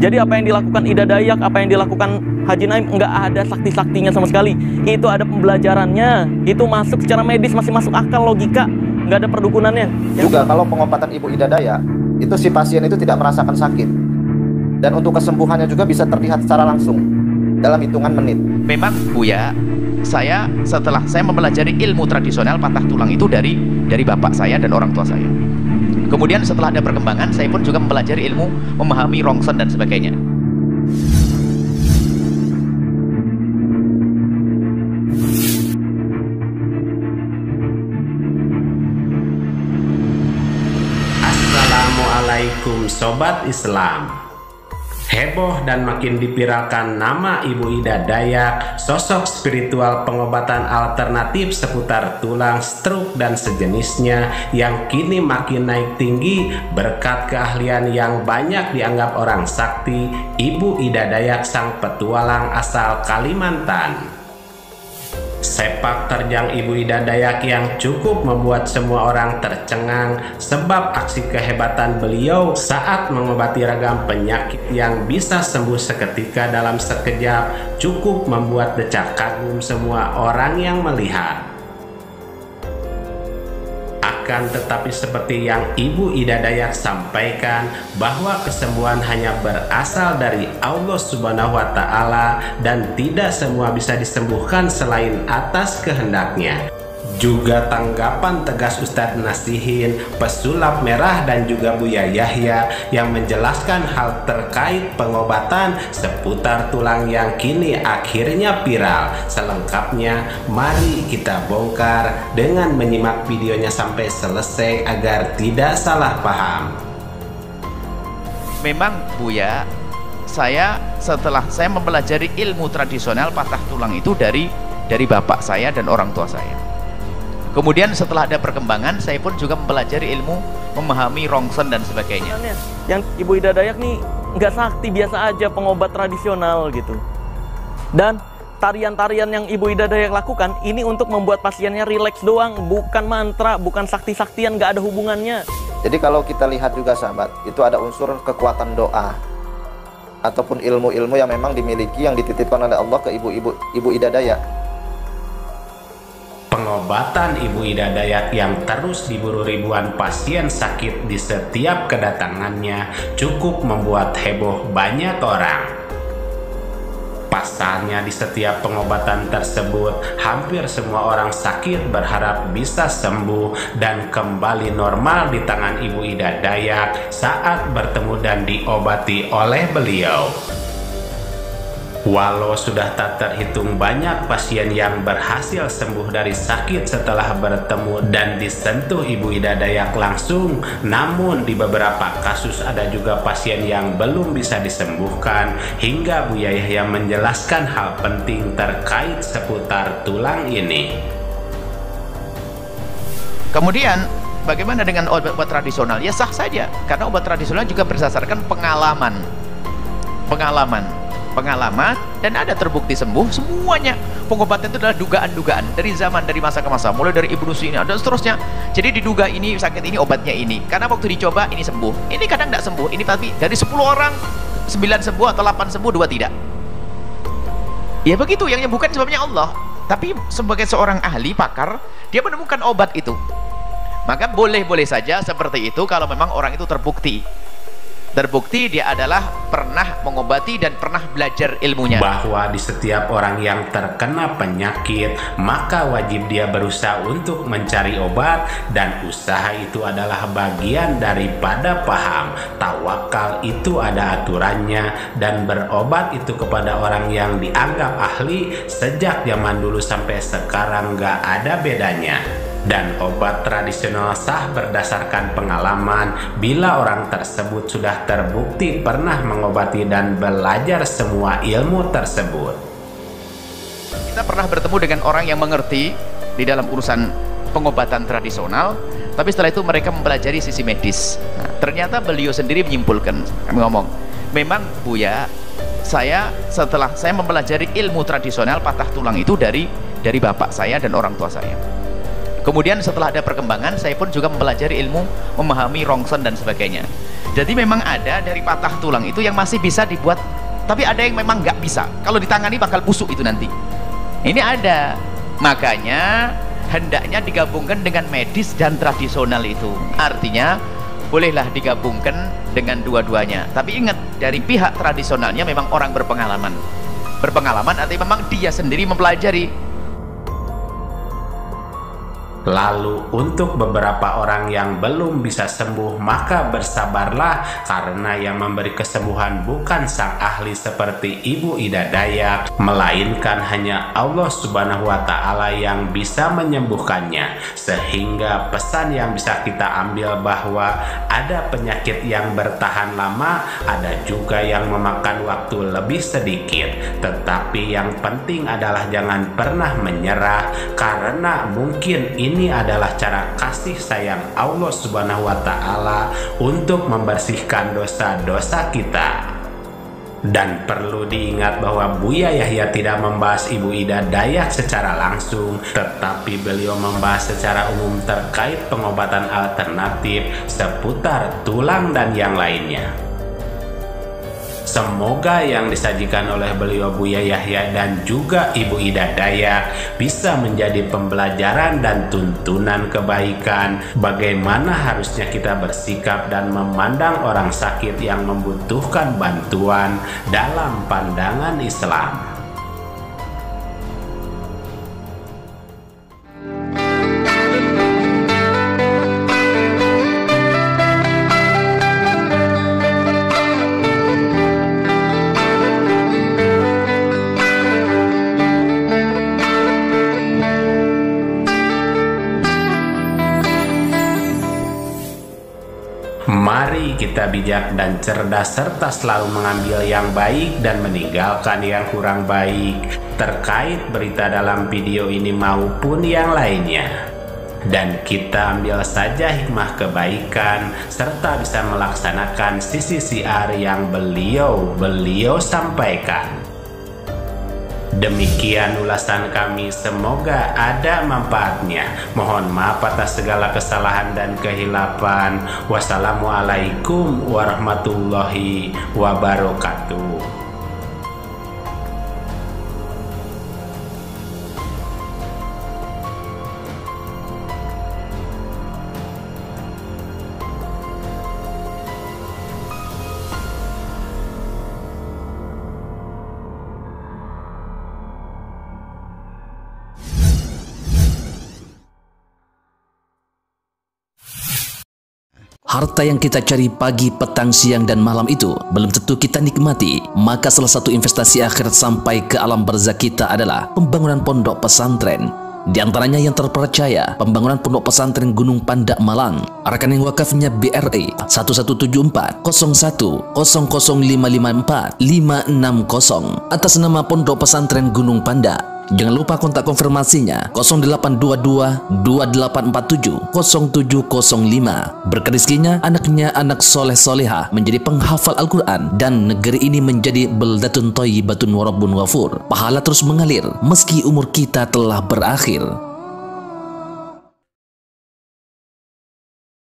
Jadi apa yang dilakukan Ida Dayak, apa yang dilakukan Haji Naim, nggak ada sakti-saktinya sama sekali. Itu ada pembelajarannya, itu masuk secara medis, masih masuk akal, logika, nggak ada perdukunannya. Juga kalau pengobatan Ibu Ida Dayak, itu si pasien itu tidak merasakan sakit. Dan untuk kesembuhannya juga bisa terlihat secara langsung dalam hitungan menit. Memang Buya, setelah saya mempelajari ilmu tradisional patah tulang itu dari bapak saya dan orang tua saya. Kemudian setelah ada perkembangan, saya pun juga mempelajari ilmu memahami rongsen dan sebagainya. Assalamualaikum Sobat Islam. Heboh dan makin dipiralkan nama Ibu Ida Dayak, sosok spiritual pengobatan alternatif seputar tulang, stroke dan sejenisnya yang kini makin naik tinggi berkat keahlian yang banyak dianggap orang sakti, Ibu Ida Dayak sang petualang asal Kalimantan. Sepak terjang Ibu Ida Dayak yang cukup membuat semua orang tercengang sebab aksi kehebatan beliau saat mengobati ragam penyakit yang bisa sembuh seketika dalam sekejap cukup membuat decak kagum semua orang yang melihat. Akan tetapi seperti yang Ibu Ida Dayak sampaikan bahwa kesembuhan hanya berasal dari Allah Subhanahu wa Ta'ala dan tidak semua bisa disembuhkan selain atas kehendaknya. Juga tanggapan tegas Ustadz Nasihin, Pesulap Merah dan juga Buya Yahya yang menjelaskan hal terkait pengobatan seputar tulang yang kini akhirnya viral. Selengkapnya mari kita bongkar dengan menyimak videonya sampai selesai agar tidak salah paham. Memang Buya, setelah saya mempelajari ilmu tradisional patah tulang itu dari bapak saya dan orang tua saya. Kemudian setelah ada perkembangan, saya pun juga mempelajari ilmu memahami rongsen dan sebagainya. Yang Ibu Ida Dayak nih nggak sakti, biasa aja, pengobat tradisional gitu. Dan tarian-tarian yang Ibu Ida Dayak lakukan ini untuk membuat pasiennya rileks doang, bukan mantra, bukan sakti-saktian, nggak ada hubungannya. Jadi kalau kita lihat juga sahabat, itu ada unsur kekuatan doa ataupun ilmu-ilmu yang memang dimiliki, yang dititipkan oleh Allah ke Ibu Ida Dayak. Pengobatan Ibu Ida Dayak yang terus diburu ribuan pasien sakit di setiap kedatangannya cukup membuat heboh banyak orang. Pasalnya di setiap pengobatan tersebut, hampir semua orang sakit berharap bisa sembuh dan kembali normal di tangan Ibu Ida Dayak saat bertemu dan diobati oleh beliau. Walau sudah tak terhitung banyak pasien yang berhasil sembuh dari sakit setelah bertemu dan disentuh Ibu Ida Dayak langsung, namun di beberapa kasus ada juga pasien yang belum bisa disembuhkan, hingga Buya Yahya menjelaskan hal penting terkait seputar tulang ini. Kemudian bagaimana dengan obat tradisional? Ya sah saja, karena obat tradisional juga berdasarkan pengalaman dan ada terbukti sembuh. Semuanya pengobatan itu adalah dugaan-dugaan dari masa ke masa, mulai dari Ibnu Sina dan seterusnya. Jadi diduga ini sakit ini, obatnya ini, karena waktu dicoba ini sembuh, ini kadang tidak sembuh, ini tapi dari 10 orang 9 sembuh atau 8 sembuh, 2 tidak. Ya begitu, yang bukan sebabnya Allah, tapi sebagai seorang ahli pakar dia menemukan obat itu, maka boleh-boleh saja seperti itu kalau memang orang itu terbukti dia adalah pernah mengobati dan pernah belajar ilmunya. Bahwa di setiap orang yang terkena penyakit, maka wajib dia berusaha untuk mencari obat, dan usaha itu adalah bagian daripada paham. Tawakal itu ada aturannya, dan berobat itu kepada orang yang dianggap ahli sejak zaman dulu sampai sekarang gak ada bedanya. Dan obat tradisional sah berdasarkan pengalaman bila orang tersebut sudah terbukti pernah mengobati dan belajar semua ilmu tersebut. Kita pernah bertemu dengan orang yang mengerti di dalam urusan pengobatan tradisional, tapi setelah itu mereka mempelajari sisi medis. Nah, ternyata beliau sendiri menyimpulkan, kami ngomong, memang Buya, setelah saya mempelajari ilmu tradisional patah tulang itu dari bapak saya dan orang tua saya. Kemudian setelah ada perkembangan, saya pun juga mempelajari ilmu memahami rongson dan sebagainya. Jadi memang ada dari patah tulang itu yang masih bisa dibuat, tapi ada yang memang nggak bisa. Kalau ditangani bakal busuk itu nanti. Ini ada. Makanya hendaknya digabungkan dengan medis dan tradisional itu. Artinya bolehlah digabungkan dengan dua-duanya. Tapi ingat, dari pihak tradisionalnya memang orang berpengalaman. Berpengalaman artinya memang dia sendiri mempelajari. Lalu untuk beberapa orang yang belum bisa sembuh, maka bersabarlah, karena yang memberi kesembuhan bukan sang ahli seperti Ibu Ida Dayak, melainkan hanya Allah Subhanahu wa Ta'ala yang bisa menyembuhkannya. Sehingga pesan yang bisa kita ambil bahwa ada penyakit yang bertahan lama, ada juga yang memakan waktu lebih sedikit. Tetapi yang penting adalah jangan pernah menyerah, karena mungkin ini adalah cara kasih sayang Allah Subhanahu wa Ta'ala untuk membersihkan dosa-dosa kita. Dan perlu diingat bahwa Buya Yahya tidak membahas Ibu Ida Dayak secara langsung, tetapi beliau membahas secara umum terkait pengobatan alternatif seputar tulang dan yang lainnya. Semoga yang disajikan oleh beliau Buya Yahya dan juga Ibu Ida Dayak bisa menjadi pembelajaran dan tuntunan kebaikan bagaimana harusnya kita bersikap dan memandang orang sakit yang membutuhkan bantuan dalam pandangan Islam. Mari kita bijak dan cerdas serta selalu mengambil yang baik dan meninggalkan yang kurang baik terkait berita dalam video ini maupun yang lainnya. Dan kita ambil saja hikmah kebaikan serta bisa melaksanakan sisi siar yang beliau sampaikan. Demikian ulasan kami, semoga ada manfaatnya. Mohon maaf atas segala kesalahan dan kehilapan. Wassalamualaikum warahmatullahi wabarakatuh. Harta yang kita cari pagi, petang, siang, dan malam itu belum tentu kita nikmati. Maka salah satu investasi akhirat sampai ke alam barzakh kita adalah pembangunan pondok pesantren. Di antaranya yang terpercaya, pembangunan pondok pesantren Gunung Panda Malang. Rekening wakafnya BRI 1174 01 00554 560 atas nama Pondok Pesantren Gunung Panda. Jangan lupa kontak konfirmasinya 0822 2847 0705. Berkah rezekinya anaknya anak soleh soleha menjadi penghafal Al-Quran dan negeri ini menjadi beldatun thayyibatun wa rabbun ghafur. Pahala terus mengalir meski umur kita telah berakhir.